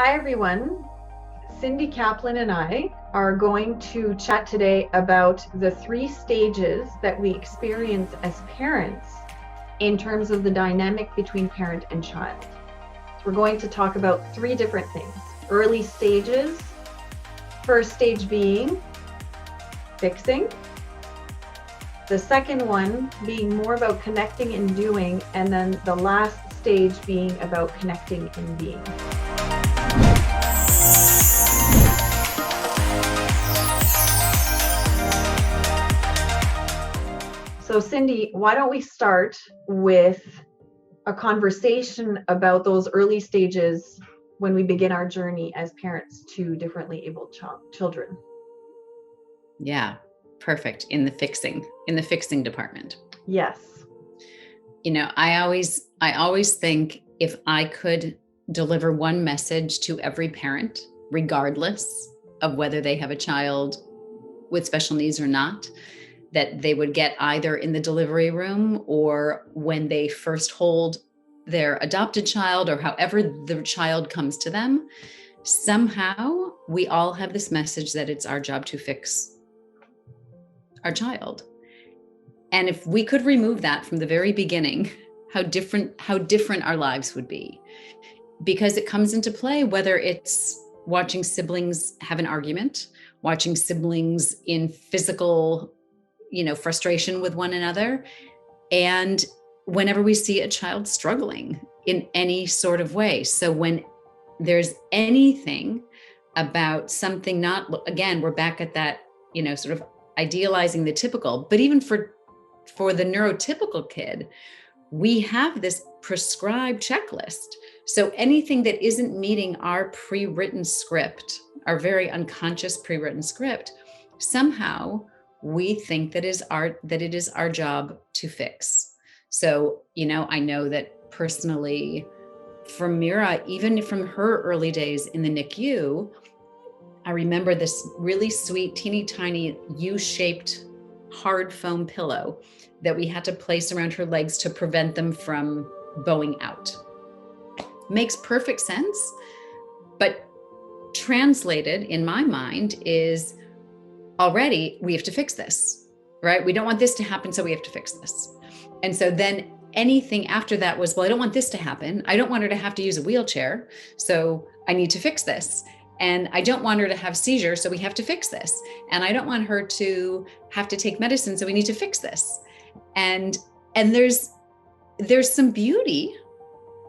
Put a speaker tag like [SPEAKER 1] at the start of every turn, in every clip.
[SPEAKER 1] Hi everyone, Cindy Kaplan and I are going to chat today about the 3 stages that we experience as parents in terms of the dynamic between parent and child. So we're going to talk about 3 different things. Early stages, first stage being fixing, the second one being more about connecting and doing, and then the last stage being about connecting and being. So Cindy, why don't we start with a conversation about those early stages when we begin our journey as parents to differently abled children?
[SPEAKER 2] Yeah, perfect. In the fixing department.
[SPEAKER 1] Yes.
[SPEAKER 2] You know, I always think if I could deliver one message to every parent, regardless of whether they have a child with special needs or not, that they would get either in the delivery room or when they first hold their adopted child or however the child comes to them, somehow we all have this message that it's our job to fix our child. And if we could remove that from the very beginning, how different our lives would be. Because it comes into play whether it's watching siblings have an argument, watching siblings in physical, frustration with one another, and whenever we see a child struggling in any sort of way. So when there's anything about something again, we're back at that, sort of idealizing the typical, but even for the neurotypical kid, we have this prescribed checklist. So anything that isn't meeting our pre-written script, our very unconscious pre-written script, somehow we think that it is our job to fix. So, I know that personally for Mira, even from her early days in the NICU, I remember this really sweet, teeny tiny U-shaped hard foam pillow that we had to place around her legs to prevent them from bowing out. Makes perfect sense, but translated in my mind is already we have to fix this, right? We don't want this to happen, so we have to fix this. And so then anything after that was, well, I don't want this to happen. I don't want her to have to use a wheelchair, so I need to fix this. And I don't want her to have seizures, so we have to fix this. And I don't want her to have to take medicine, so we need to fix this. And there's some beauty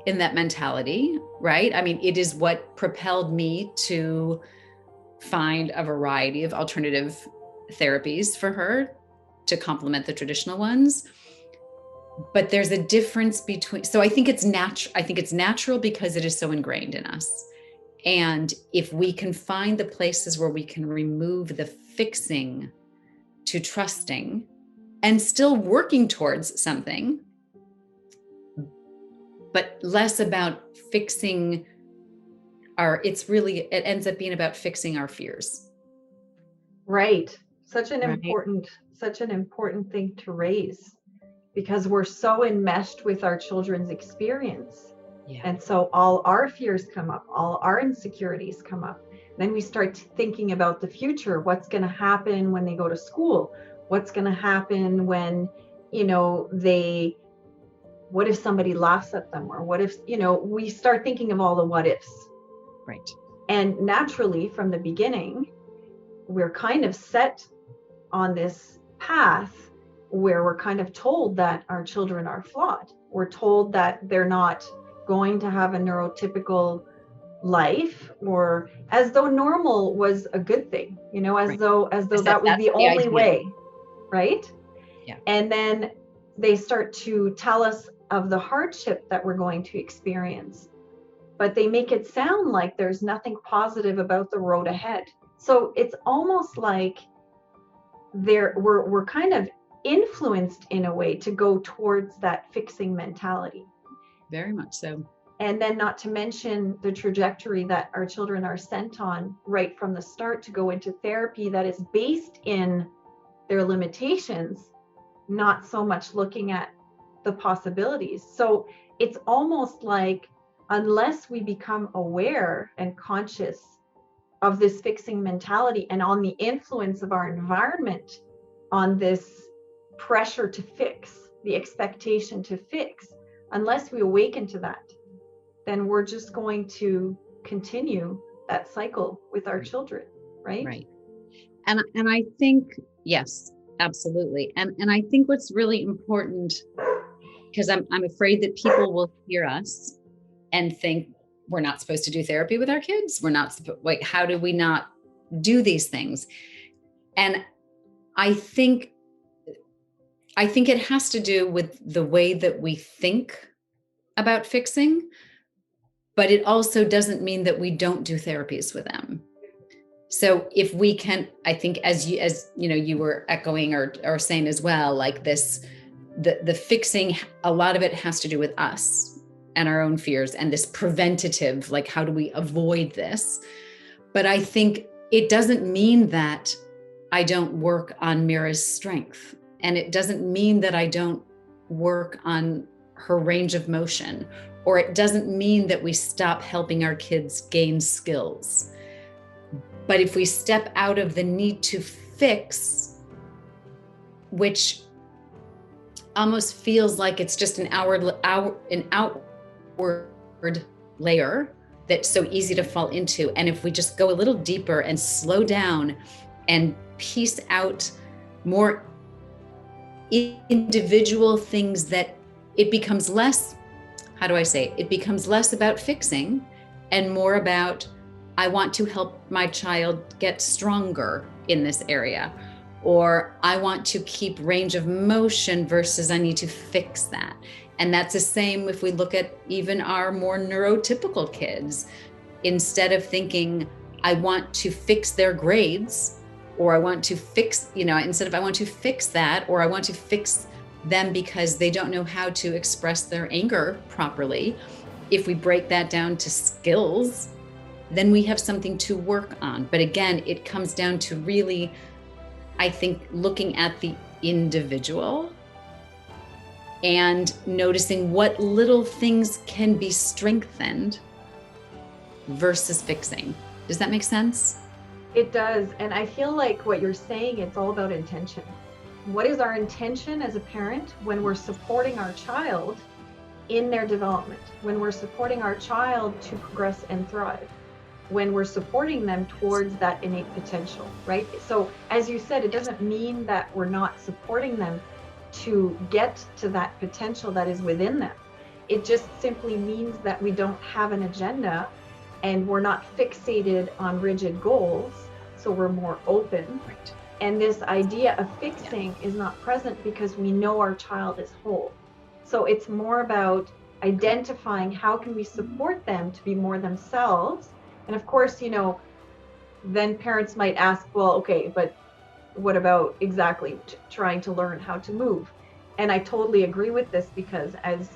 [SPEAKER 2] in that mentality, right? I mean, it is what propelled me to find a variety of alternative therapies for her to complement the traditional ones. But there's a difference between, so I think it's natural because it is so ingrained in us. And if we can find the places where we can remove the fixing to trusting and still working towards something, but less about fixing it ends up being about fixing our fears.
[SPEAKER 1] Right. Such an important thing to raise, because we're so enmeshed with our children's experience. Yeah. And so all our fears come up, all our insecurities come up. Then we start thinking about the future. What's going to happen when they go to school? What's going to happen when, what if somebody laughs at them? Or what if, we start thinking of all the what ifs.
[SPEAKER 2] Right.
[SPEAKER 1] And naturally, from the beginning, we're kind of set on this path where we're kind of told that our children are flawed. We're told that they're not going to have a neurotypical life, or as though normal was a good thing, as though that was the only way, right?
[SPEAKER 2] Yeah.
[SPEAKER 1] And then they start to tell us of the hardship that we're going to experience, but they make it sound like there's nothing positive about the road ahead. So it's almost like we're kind of influenced in a way to go towards that fixing mentality.
[SPEAKER 2] Very much so.
[SPEAKER 1] And then not to mention the trajectory that our children are sent on right from the start to go into therapy that is based in their limitations, not so much looking at the possibilities. So it's almost like unless we become aware and conscious of this fixing mentality and on the influence of our environment on this pressure to fix, the expectation to fix, unless we awaken to that, then we're just going to continue that cycle with our children, right?
[SPEAKER 2] Right. And I think, yes, absolutely. And I think what's really important, because I'm afraid that people will hear us and think we're not supposed to do therapy with our kids. We're not like, how do we not do these things? And I think it has to do with the way that we think about fixing, but it also doesn't mean that we don't do therapies with them. So if we can, I think as you know, you were echoing or saying as well, like this, the fixing, a lot of it has to do with us and our own fears and this preventative, like, how do we avoid this? But I think it doesn't mean that I don't work on Mira's strength. And it doesn't mean that I don't work on her range of motion, or it doesn't mean that we stop helping our kids gain skills. But if we step out of the need to fix, which almost feels like it's just an outward layer that's so easy to fall into. And if we just go a little deeper and slow down and piece out more individual things, that it becomes less, how do I say, it becomes less about fixing and more about, I want to help my child get stronger in this area, or I want to keep range of motion versus I need to fix that. And that's the same if we look at even our more neurotypical kids. Instead of thinking, I want to fix their grades, or I want to fix, instead of I want to fix that, or I want to fix them because they don't know how to express their anger properly. If we break that down to skills, then we have something to work on. But again, it comes down to really, I think, looking at the individual and noticing what little things can be strengthened versus fixing. Does that make sense?
[SPEAKER 1] It does. And I feel like what you're saying, it's all about intention. What is our intention as a parent when we're supporting our child in their development, when we're supporting our child to progress and thrive, when we're supporting them towards that innate potential, right? So as you said, it doesn't mean that we're not supporting them to get to that potential that is within them. It just simply means that we don't have an agenda and we're not fixated on rigid goals, so we're more open.
[SPEAKER 2] Right.
[SPEAKER 1] And this idea of fixing is not present because we know our child is whole. So it's more about identifying how can we support them to be more themselves. And of course, then parents might ask, well, okay, but what about exactly trying to learn how to move? And I totally agree with this because as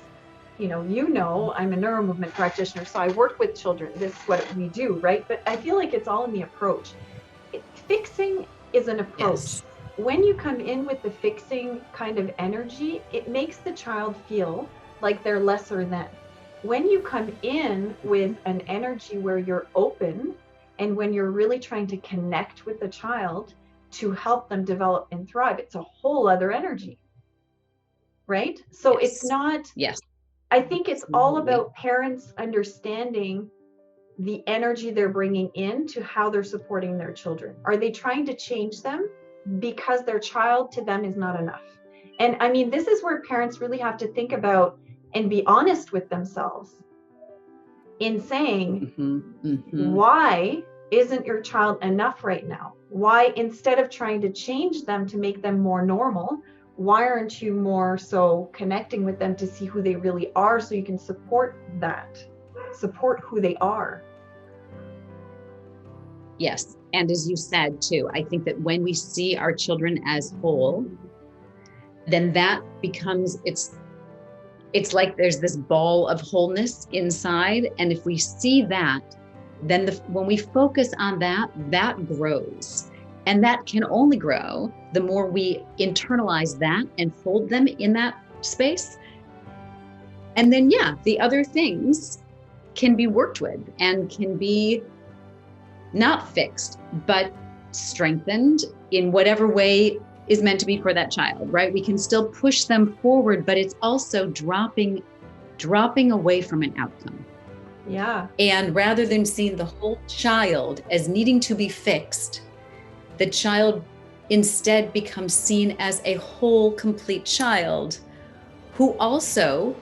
[SPEAKER 1] I'm a neuromovement practitioner, so I work with children. This is what we do, right? But I feel like it's all in the approach. Fixing is an approach.
[SPEAKER 2] Yes.
[SPEAKER 1] When you come in with the fixing kind of energy, it makes the child feel like they're lesser than. When you come in with an energy where you're open and when you're really trying to connect with the child to help them develop and thrive, it's a whole other energy, right? So
[SPEAKER 2] Yes.
[SPEAKER 1] it's not,
[SPEAKER 2] yes.
[SPEAKER 1] I think it's all about parents understanding the energy they're bringing in to how they're supporting their children. Are they trying to change them because their child to them is not enough? And I mean, this is where parents really have to think about and be honest with themselves in saying, why isn't your child enough right now? Why, instead of trying to change them to make them more normal, why aren't you more so connecting with them to see who they really are so you can support who they are?
[SPEAKER 2] Yes. And as you said too, I think that when we see our children as whole, then that becomes, it's like there's this ball of wholeness inside. And if we see that, then when we focus on that, that grows. And that can only grow the more we internalize that and hold them in that space. And then, the other things can be worked with and can be not fixed, but strengthened in whatever way is meant to be for that child, right? We can still push them forward, but it's also dropping away from an outcome.
[SPEAKER 1] Yeah.
[SPEAKER 2] And rather than seeing the whole child as needing to be fixed, the child instead becomes seen as a whole, complete child who also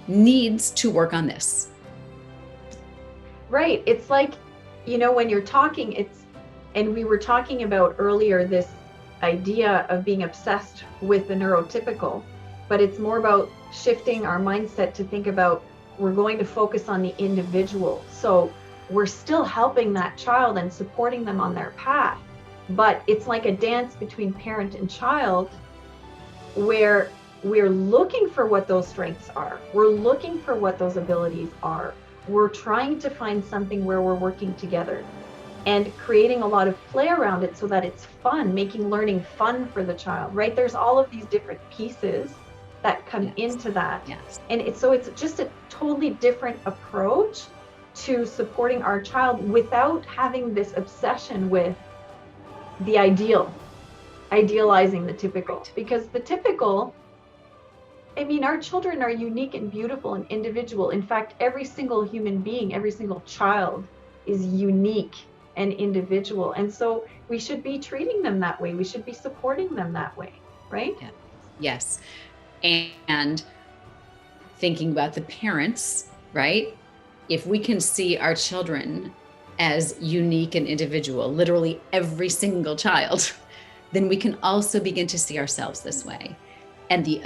[SPEAKER 2] needs to work on this.
[SPEAKER 1] Right. It's like, when you're talking, and we were talking about earlier this idea of being obsessed with the neurotypical, but it's more about shifting our mindset to think about we're going to focus on the individual. So we're still helping that child and supporting them on their path, but it's like a dance between parent and child where we're looking for what those strengths are. We're looking for what those abilities are. We're trying to find something where we're working together and creating a lot of play around it so that it's fun, making learning fun for the child, right? There's all of these different pieces that come into that.
[SPEAKER 2] Yes.
[SPEAKER 1] And it's just a totally different approach to supporting our child without having this obsession with the idealizing the typical. Because the typical, our children are unique and beautiful and individual. In fact, every single human being, every single child is unique and individual. And so we should be treating them that way. We should be supporting them that way, right?
[SPEAKER 2] Yeah. Yes. And thinking about the parents, right? If we can see our children as unique and individual, literally every single child, then we can also begin to see ourselves this way. And the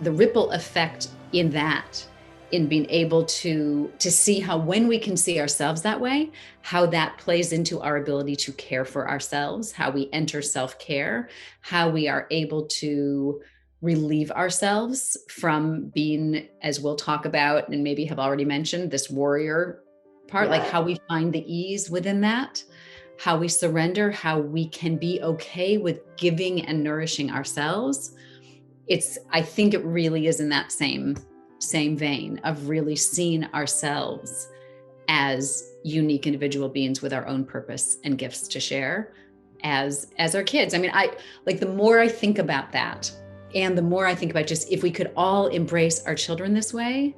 [SPEAKER 2] ripple effect in that, in being able to see how, when we can see ourselves that way, how that plays into our ability to care for ourselves, how we enter self-care, how we are able to relieve ourselves from being, as we'll talk about and maybe have already mentioned, this warrior part, like how we find the ease within that, how we surrender, how we can be okay with giving and nourishing ourselves. I think it really is in that same vein of really seeing ourselves as unique individual beings with our own purpose and gifts to share as our kids. The more I think about that, and the more I think about just if we could all embrace our children this way,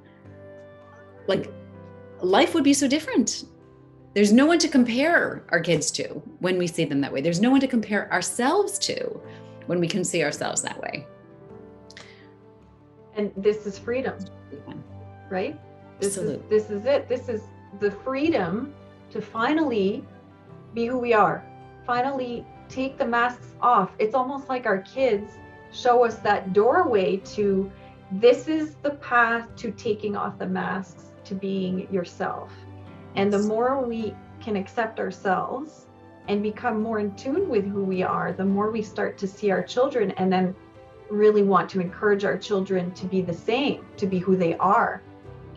[SPEAKER 2] like life would be so different. There's no one to compare our kids to when we see them that way. There's no one to compare ourselves to when we can see ourselves that way.
[SPEAKER 1] And this is freedom, right?
[SPEAKER 2] Absolutely.
[SPEAKER 1] This is it. This is the freedom to finally be who we are, finally take the masks off. It's almost like our kids show us that doorway to, this is the path to taking off the masks, to being yourself. And the more we can accept ourselves and become more in tune with who we are, the more we start to see our children and then really want to encourage our children to be the same, to be who they are.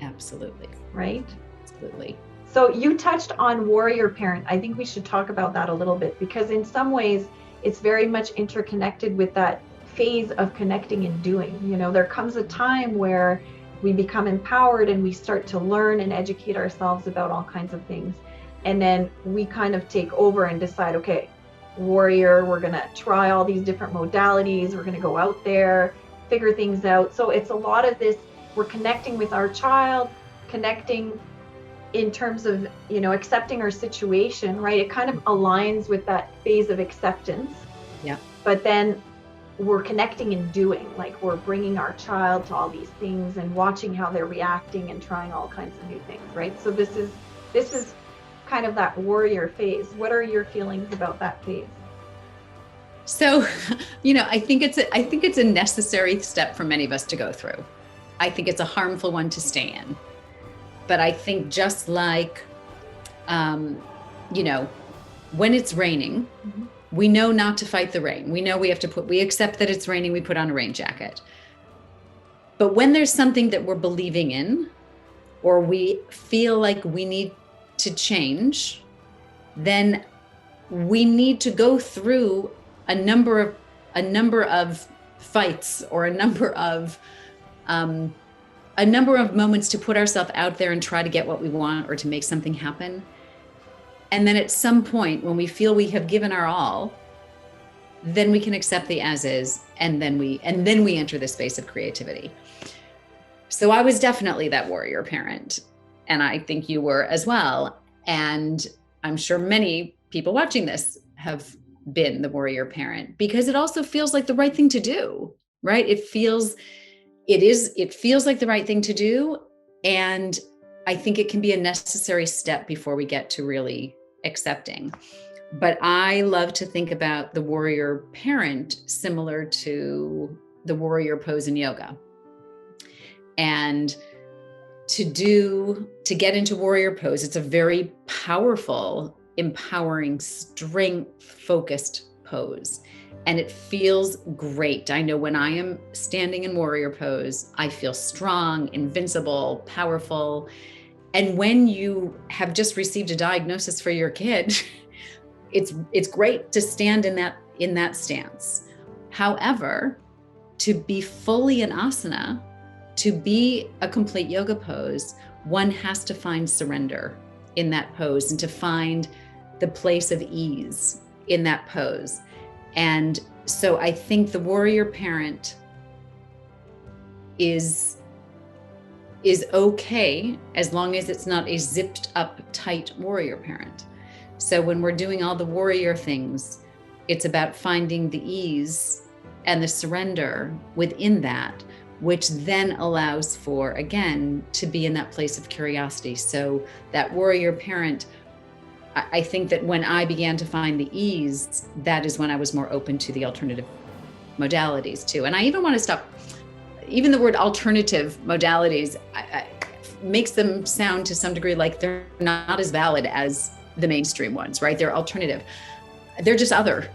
[SPEAKER 2] Absolutely.
[SPEAKER 1] Right?
[SPEAKER 2] Absolutely.
[SPEAKER 1] So you touched on warrior parent. I think we should talk about that a little bit, because in some ways it's very much interconnected with that phase of connecting and doing. There comes a time where we become empowered and we start to learn and educate ourselves about all kinds of things. And then we kind of take over and decide, okay, warrior, we're going to try all these different modalities. We're going to go out there, figure things out. So it's a lot of this, we're connecting with our child, connecting in terms of, accepting our situation, right? It kind of aligns with that phase of acceptance.
[SPEAKER 2] Yeah.
[SPEAKER 1] But then we're connecting and doing, like we're bringing our child to all these things and watching how they're reacting and trying all kinds of new things, right? So this is kind of that warrior phase. What are your feelings about that phase?
[SPEAKER 2] So, I think it's a necessary step for many of us to go through. I think it's a harmful one to stay in. But I think just like, when it's raining, mm-hmm. we know not to fight the rain. We know we accept that it's raining, we put on a rain jacket. But when there's something that we're believing in, or we feel like we need to change, then we need to go through a number of fights or a number of a number of moments to put ourselves out there and try to get what we want or to make something happen. And then at some point when we feel we have given our all, then we can accept the as is, and then we enter the space of creativity. So I was definitely that warrior parent, and I think you were as well. And I'm sure many people watching this have been the warrior parent, because it also feels like the right thing to do, right? It feels like the right thing to do. And I think it can be a necessary step before we get to really accepting. But I love to think about the warrior parent similar to the warrior pose in yoga. And to get into warrior pose, it's a very powerful, empowering, strength-focused pose. And it feels great. I know when I am standing in warrior pose, I feel strong, invincible, powerful. And when you have just received a diagnosis for your kid, it's great to stand in that stance. However, to be fully in asana, to be a complete yoga pose, one has to find surrender in that pose and to find the place of ease in that pose. And so I think the warrior parent is okay as long as it's not a zipped up tight warrior parent. So when we're doing all the warrior things, it's about finding the ease and the surrender within that, which then allows for, again, to be in that place of curiosity. So that warrior parent, I think that when I began to find the ease, that is when I was more open to the alternative modalities too. And I even want to stop, even the word alternative modalities makes them sound to some degree like they're not as valid as the mainstream ones, right? They're alternative. They're just other.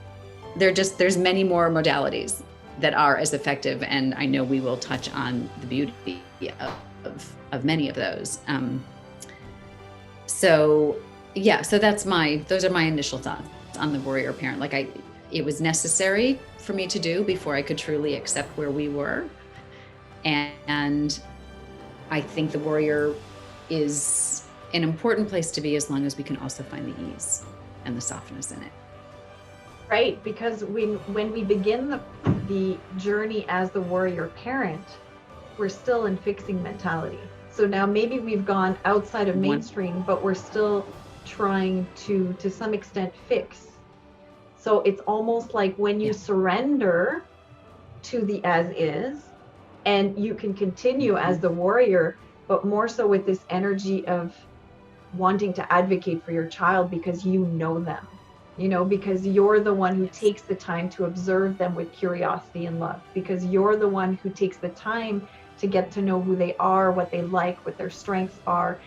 [SPEAKER 2] There's many more modalities that are as effective. And I know we will touch on the beauty of many of those. So those are my initial thoughts on the warrior parent. It was necessary for me to do before I could truly accept where we were. And I think the warrior is an important place to be as long as we can also find the ease and the softness in it.
[SPEAKER 1] Right, because when we begin the journey as the warrior parent, we're still in fixing mentality. So now maybe we've gone outside of mainstream, but we're still trying to some extent fix. So it's almost like when you surrender to the as is, and you can continue as the warrior, but more so with this energy of wanting to advocate for your child because you know them, because you're the one who takes the time to observe them with curiosity and love, because you're the one who takes the time to get to know who they are, what they like, what their strengths are.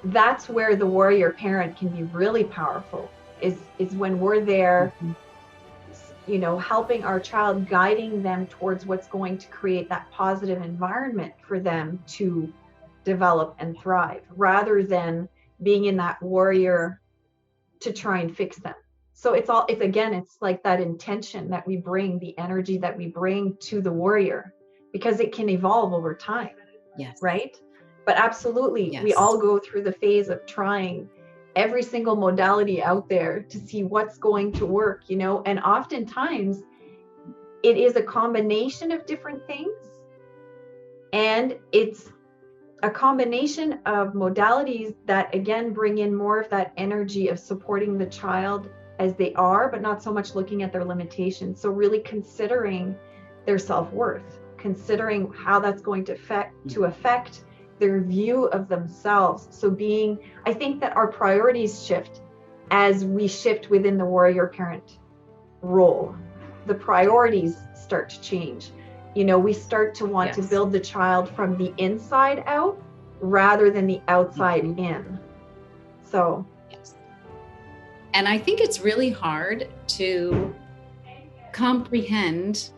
[SPEAKER 1] That's where the warrior parent can be really powerful, is when we're there, helping our child, guiding them towards what's going to create that positive environment for them to develop and thrive, rather than being in that warrior to try and fix them. So it's like that intention that we bring, the energy that we bring to the warrior, because it can evolve over time.
[SPEAKER 2] Yes.
[SPEAKER 1] Right? But absolutely,
[SPEAKER 2] yes.
[SPEAKER 1] We all go through the phase of trying every single modality out there to see what's going to work, and oftentimes it is a combination of different things, and it's a combination of modalities that again bring in more of that energy of supporting the child as they are, but not so much looking at their limitations. So really considering their self-worth, considering how that's going to affect their view of themselves. So I think that our priorities shift as we shift within the warrior parent role. The priorities start to change. We start to want to build the child from the inside out rather than the outside in. So.
[SPEAKER 2] Yes. And I think it's really hard to comprehend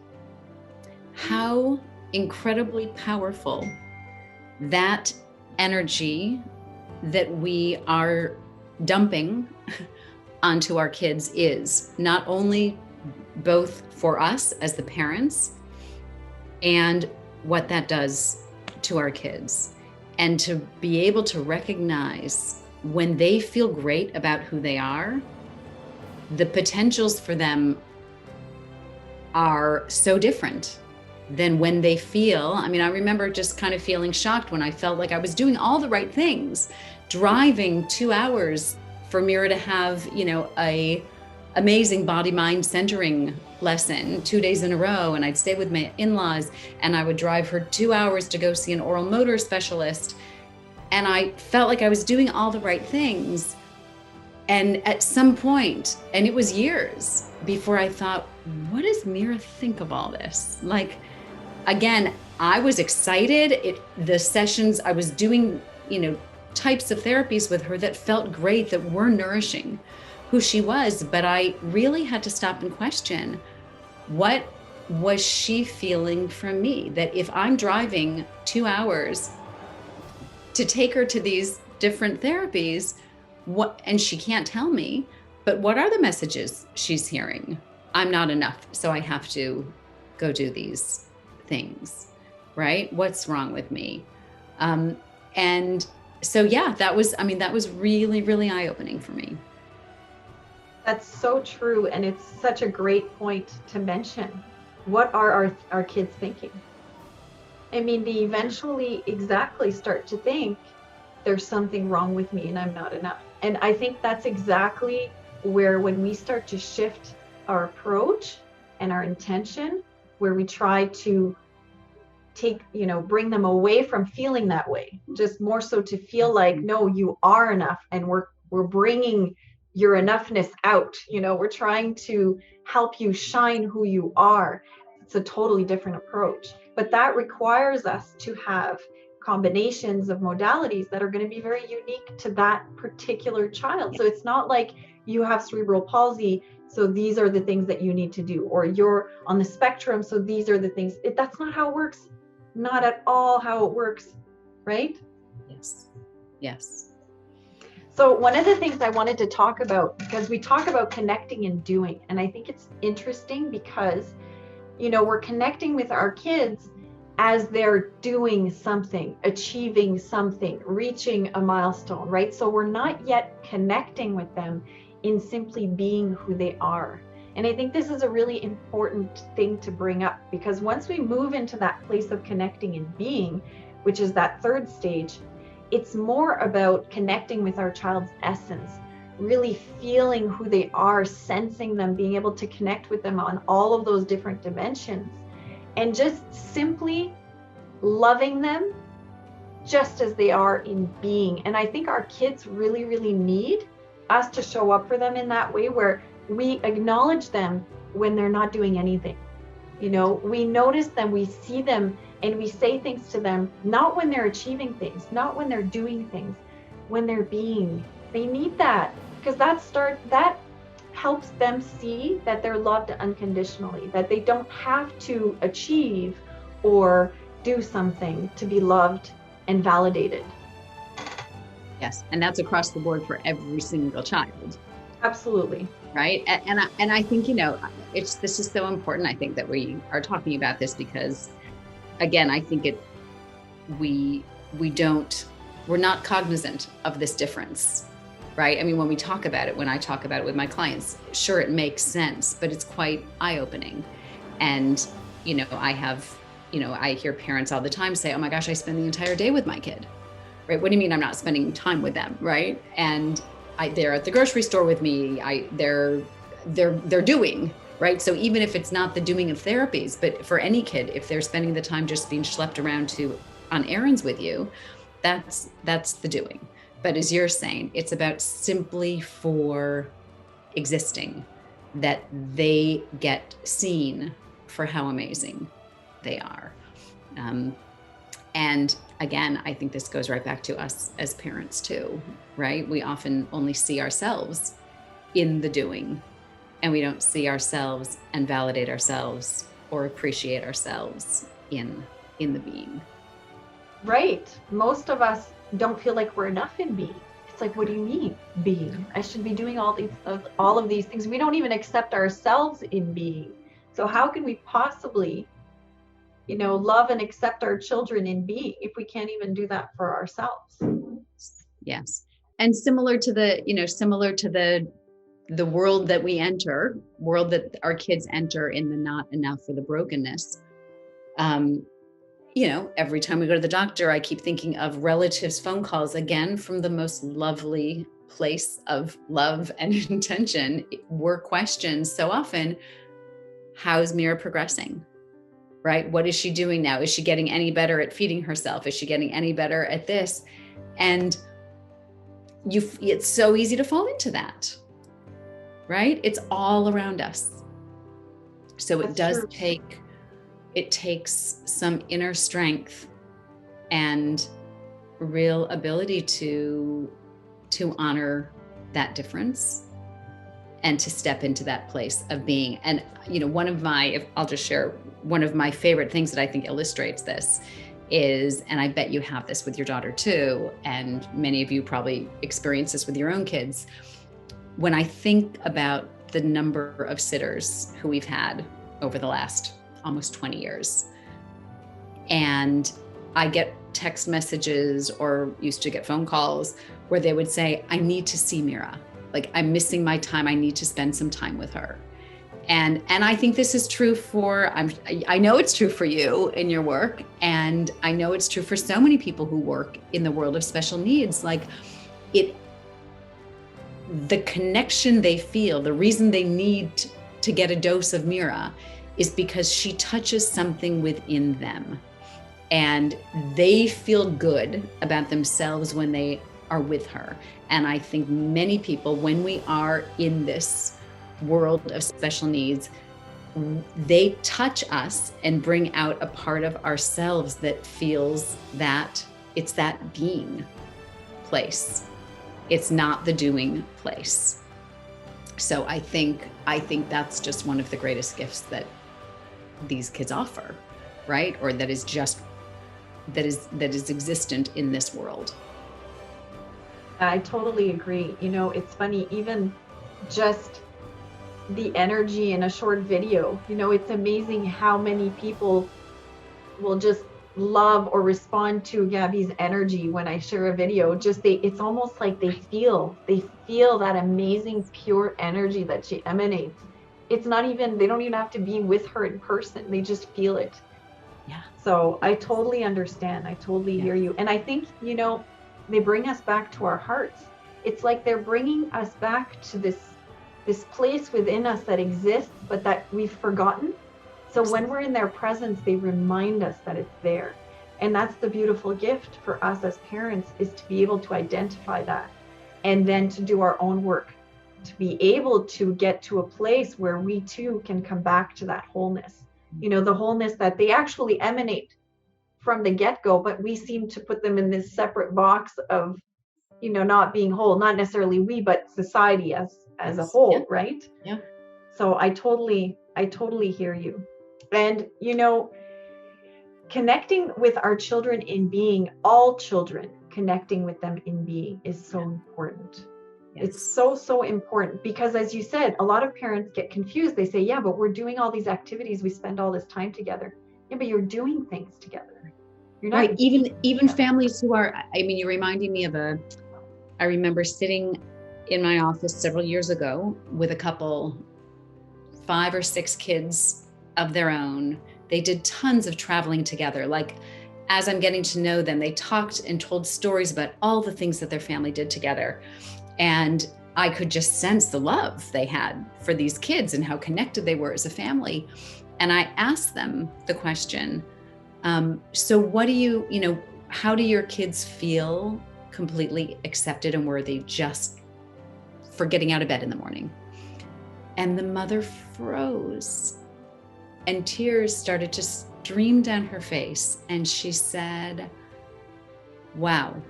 [SPEAKER 2] how incredibly powerful that energy that we are dumping onto our kids is, not only both for us as the parents and what that does to our kids and to be able to recognize when they feel great about who they are, the potentials for them are so different than when they feel, I mean, I remember just kind of feeling shocked when I felt like I was doing all the right things, driving 2 hours for Mira to have, a amazing body mind centering lesson 2 days in a row. And I'd stay with my in-laws and I would drive her 2 hours to go see an oral motor specialist. And I felt like I was doing all the right things. And at some point, and it was years before I thought, what does Mira think of all this? Like, again, I was excited. The sessions I was doing, types of therapies with her that felt great, that were nourishing who she was. But I really had to stop and question, what was she feeling from me? That if I'm driving 2 hours to take her to these different therapies, and she can't tell me, but what are the messages she's hearing? I'm not enough, so I have to go do these things, right? What's wrong with me? And so, yeah, that was really, really eye-opening for me.
[SPEAKER 1] That's so true. And it's such a great point to mention. What are our kids thinking? I mean, they eventually exactly start to think there's something wrong with me and I'm not enough. And I think that's exactly where, when we start to shift our approach and our intention, where we try to bring them away from feeling that way, just more so to feel like, no, you are enough. And we're bringing your enoughness out. We're trying to help you shine who you are. It's a totally different approach, but that requires us to have combinations of modalities that are going to be very unique to that particular child. So it's not like you have cerebral palsy, so these are the things that you need to do, or you're on the spectrum, so these are the things. That's not how it works. Not at all how it works, right?
[SPEAKER 2] Yes.
[SPEAKER 1] So one of the things I wanted to talk about, because we talk about connecting and doing, and I think it's interesting because, we're connecting with our kids as they're doing something, achieving something, reaching a milestone, right? So we're not yet connecting with them in simply being who they are. And I think this is a really important thing to bring up, because once we move into that place of connecting and being, which is that third stage, it's more about connecting with our child's essence, really feeling who they are, sensing them, being able to connect with them on all of those different dimensions, and just simply loving them just as they are in being. And I think our kids really, really need us to show up for them in that way, where we acknowledge them when they're not doing anything. We notice them, we see them, and we say things to them, not when they're achieving things, not when they're doing things, when they're being. They need that, because that helps them see that they're loved unconditionally, that they don't have to achieve or do something to be loved and validated.
[SPEAKER 2] Yes, and that's across the board for every single child.
[SPEAKER 1] Absolutely.
[SPEAKER 2] Right. And I think, this is so important. I think that we are talking about this because, again, I think we're not cognizant of this difference, right? I mean, when I talk about it with my clients, sure, it makes sense, but it's quite eye-opening. And, I hear parents all the time say, oh my gosh, I spend the entire day with my kid, right? What do you mean I'm not spending time with them, right? And they're at the grocery store with me. They're doing, right? So even if it's not the doing of therapies, but for any kid, if they're spending the time just being schlepped around on errands with you, that's the doing. But as you're saying, it's about simply for existing, that they get seen for how amazing they are. And again, I think this goes right back to us as parents too, right? We often only see ourselves in the doing, and we don't see ourselves and validate ourselves or appreciate ourselves in the being.
[SPEAKER 1] Right. Most of us don't feel like we're enough in being. It's like, what do you mean being? I should be doing all of these things. We don't even accept ourselves in being. So how can we possibly love and accept our children in being if we can't even do that for ourselves?
[SPEAKER 2] Yes. And similar to the world that we enter, world that our kids enter in the not enough or the brokenness. Every time we go to the doctor, I keep thinking of relatives' phone calls, again, from the most lovely place of love and intention, were questions so often: how's Mira progressing? Right? What is she doing now? Is she getting any better at feeding herself? Is she getting any better at this? And it's so easy to fall into that, right? It's all around us. So it takes some inner strength and real ability to honor that difference and to step into that place of being. And, I'll just share one of my favorite things that I think illustrates this is, and I bet you have this with your daughter too, and many of you probably experience this with your own kids. When I think about the number of sitters who we've had over the last almost 20 years, and I get text messages or used to get phone calls where they would say, I need to see Mira. Like, I'm missing my time. I need to spend some time with her. And I think this is true I know it's true for you in your work. And I know it's true for so many people who work in the world of special needs. Like, the connection they feel, the reason they need to get a dose of Mira is because she touches something within them. And they feel good about themselves when they are with her. And I think many people, when we are in this world of special needs, they touch us and bring out a part of ourselves that feels that it's that being place. It's not the doing place. So I think that's just one of the greatest gifts that these kids offer, right? Or that is existent in this world.
[SPEAKER 1] I totally agree. It's funny, even just the energy in a short video, it's amazing how many people will just love or respond to Gabby's energy when I share a video. It's almost like they feel that amazing pure energy that she emanates. They don't even have to be with her in person. They just feel it.
[SPEAKER 2] Yeah.
[SPEAKER 1] So I totally understand. I totally hear you. And I think, they bring us back to our hearts. It's like they're bringing us back to this place within us that exists, but that we've forgotten. So when we're in their presence, they remind us that it's there. And that's the beautiful gift for us as parents, is to be able to identify that and then to do our own work, to be able to get to a place where we too can come back to that wholeness, the wholeness that they actually emanate from the get-go, but we seem to put them in this separate box of, not being whole, not necessarily we, but society as a whole, right?
[SPEAKER 2] Yeah.
[SPEAKER 1] So I totally hear you. And, connecting with our children in being, all children, connecting with them in being is so important. Yes. It's so important, because as you said, a lot of parents get confused. They say, yeah, but we're doing all these activities. We spend all this time together. Yeah, but you're doing things together. You're not
[SPEAKER 2] right. Even families who are, you're reminding me of I remember sitting in my office several years ago with a couple, 5 or 6 kids of their own. They did tons of traveling together. Like, as I'm getting to know them, they talked and told stories about all the things that their family did together. And I could just sense the love they had for these kids and how connected they were as a family. And I asked them the question, so what do how do your kids feel completely accepted and worthy just for getting out of bed in the morning? And the mother froze and tears started to stream down her face. And she said, wow.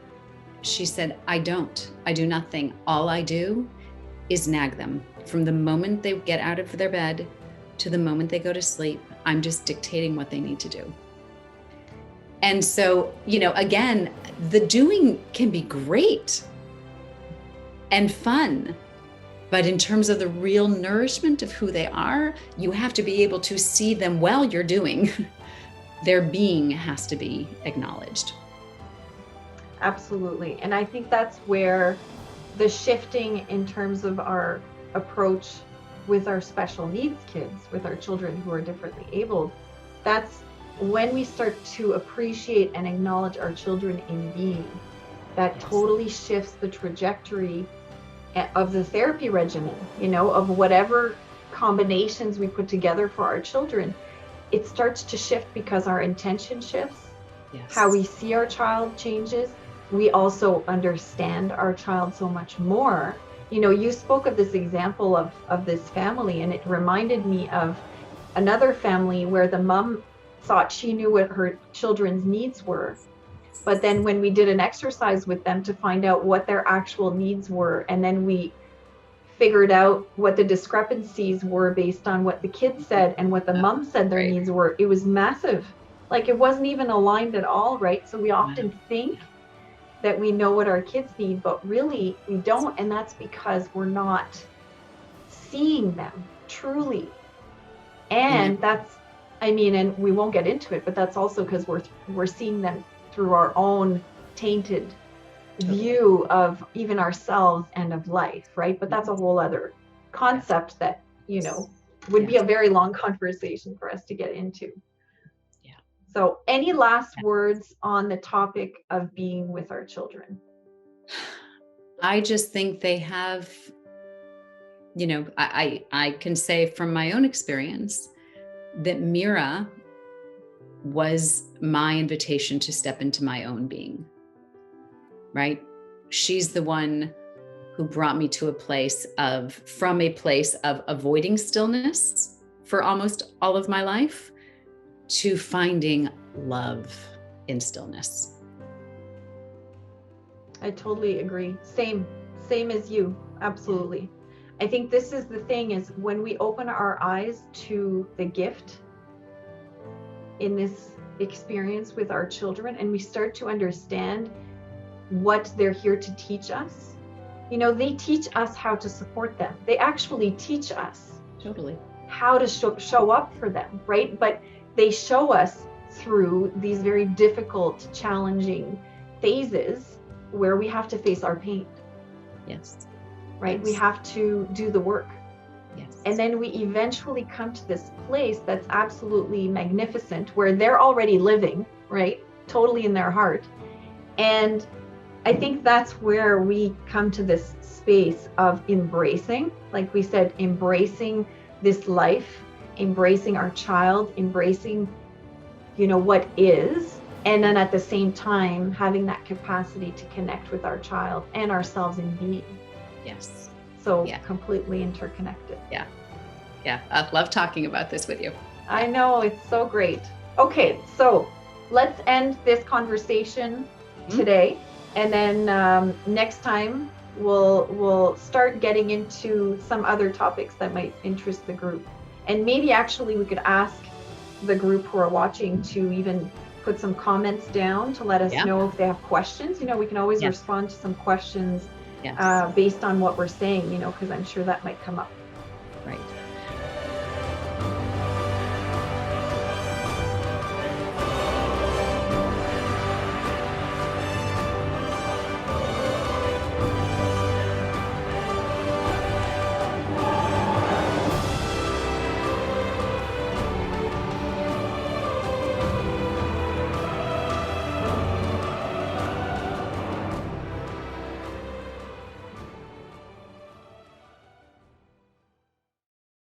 [SPEAKER 2] She said, I do nothing. All I do is nag them. From the moment they get out of their bed to the moment they go to sleep, I'm just dictating what they need to do. And so, again, the doing can be great and fun, but in terms of the real nourishment of who they are, you have to be able to see them while you're doing their being has to be acknowledged.
[SPEAKER 1] Absolutely. And I think that's where the shifting in terms of our approach with our special needs kids, with our children who are differently abled, that's when we start to appreciate and acknowledge our children in being. That
[SPEAKER 2] Yes.
[SPEAKER 1] totally shifts the trajectory of the therapy regimen, of whatever combinations we put together for our children. It starts to shift because our intention shifts.
[SPEAKER 2] Yes.
[SPEAKER 1] How we see our child changes. We also understand our child so much more. You spoke of this example of this family, and it reminded me of another family where the mom thought she knew what her children's needs were. But then when we did an exercise with them to find out what their actual needs were, and then we figured out what the discrepancies were based on what the kids said and what the mom said their needs were, it was massive. Like, it wasn't even aligned at all, right? So we often think that we know what our kids need, but really we don't. And that's because we're not seeing them truly. And and we won't get into it, but that's also because we're seeing them through our own tainted view of even ourselves and of life, right? But that's a whole other concept that, would be a very long conversation for us to get into.
[SPEAKER 2] Yeah.
[SPEAKER 1] So any last words on the topic of being with our children?
[SPEAKER 2] I just think they have, I can say from my own experience that Mira was my invitation to step into my own being, right? She's the one who brought me to from a place of avoiding stillness for almost all of my life to finding love in stillness.
[SPEAKER 1] I totally agree. Same as you. Absolutely. I think this is the thing, is when we open our eyes to the gift in this experience with our children, and we start to understand what they're here to teach us. They teach us how to support them. They actually teach us
[SPEAKER 2] Totally
[SPEAKER 1] how to show up for them, right? But they show us through these very difficult, challenging phases where we have to face our pain.
[SPEAKER 2] Yes.
[SPEAKER 1] Right?
[SPEAKER 2] Yes.
[SPEAKER 1] We have to do the work.
[SPEAKER 2] Yes.
[SPEAKER 1] And then we eventually come to this place that's absolutely magnificent, where they're already living, right? Totally in their heart. And I think that's where we come to this space of embracing, like we said, embracing this life, embracing our child, embracing, what is. And then at the same time, having that capacity to connect with our child and ourselves in being.
[SPEAKER 2] Yes.
[SPEAKER 1] So completely interconnected.
[SPEAKER 2] Yeah. I love talking about this with you.
[SPEAKER 1] I know, it's so great. Okay, so let's end this conversation today. And then next time we'll start getting into some other topics that might interest the group. And maybe actually we could ask the group who are watching to even put some comments down to let us know if they have questions. We can always respond to some questions based on what we're saying, because I'm sure that might come up.
[SPEAKER 2] Right.